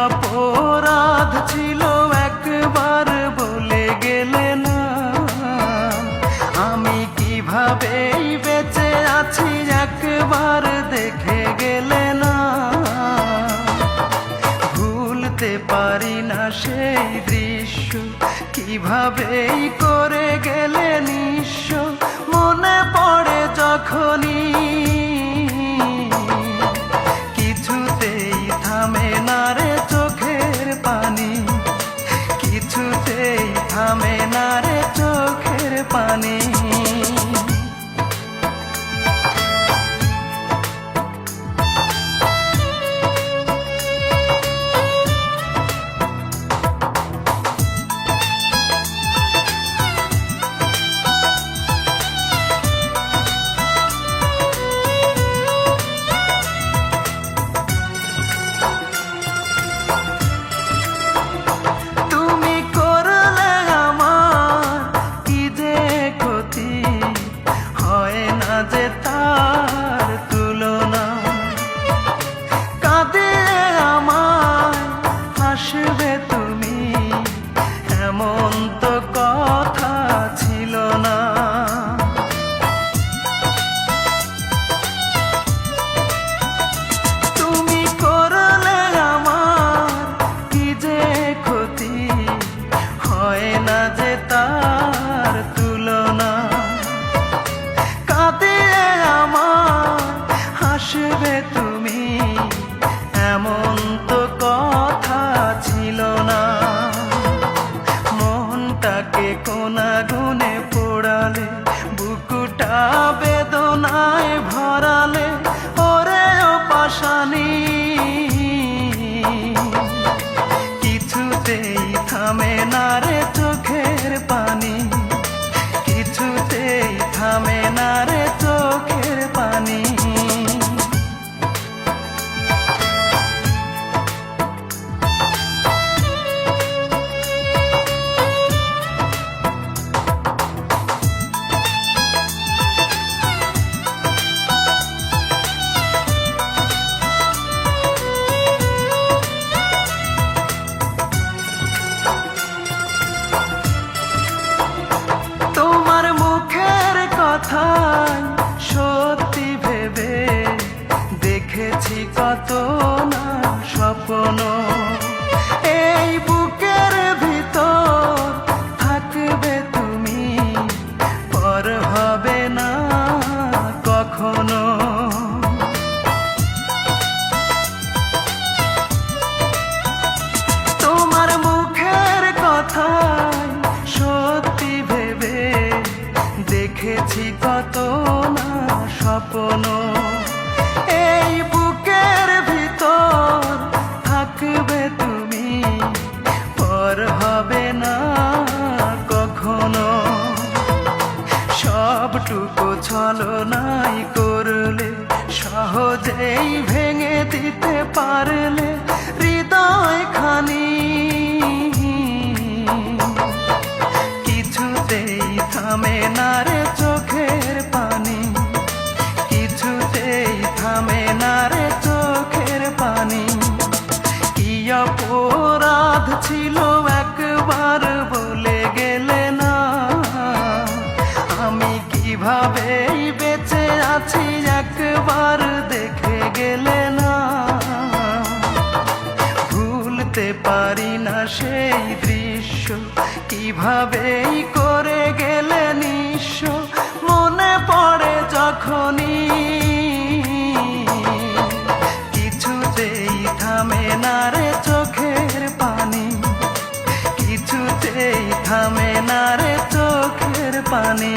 অপরাধ ছিল একবার বলে গেলে না, আমি কিভাবে বেঁচে আছি একবার দেখে গেলে না। ভুলতে পারি না সেই দৃশ্য, কিভাবেই করে গেলে নিঃস্ব। মনে পড়ে যখনই কিছুতেই থামে না রে চোখের পানি, কিছুতেই থামে না রে চোখের পানি। যে তার তুলনা, কাঁদিয়ে আমায় হাসবে তুমি, এমন তো কথা ছিল না। তুমি করলে আমার কি যে ক্ষতি, হয় না যে তার তুলনা। কাঁদিয়ে আমার হাসবে তুমি, এমন তো কথা ছিল না। মনটাকে কোনা গুনে পোড়ালে, বুকুটা বেদনায় ভরালে, ওরে ও পাশানি কিছুতেই থামে না রে চোখের পানি, কিছুতেই থামে না রে চোখের পানি। তোমার মুখের কথাই সত্যি ভেবে দেখেছি কত না স্বপ্ন। এই বুকের ভিতর থাকবে তুমি, পর হবে না কখনো। তোমার মুখের কথাই সত্যি ভেবে দেখেছি কত না স্বপ্ন। এই বুকের ভিতর থাকবে তুমি, পর হবে না কখনো। সবটুকু ছলনাই করলে, সহজেই ভেঙে দিতে পারলে হৃদয় খানি। কিছুতেই থামে না রে চোখের পানি, কিছুতেই থামে না রে চোখের পানি। কি অপরাধ ছিল একবার বলে গেলে না, আমি কিভাবেই বেঁচে আছি একবার দেখে গেলে না। ভুলতে পারি না সেই দৃশ্য, কিভাবেই করে গেলে নিঃস্ব। মনে পড়ে যখনই কিছুতেই থামে না রে চোখের পানি, কিছুতেই থামে না রে চোখের পানি।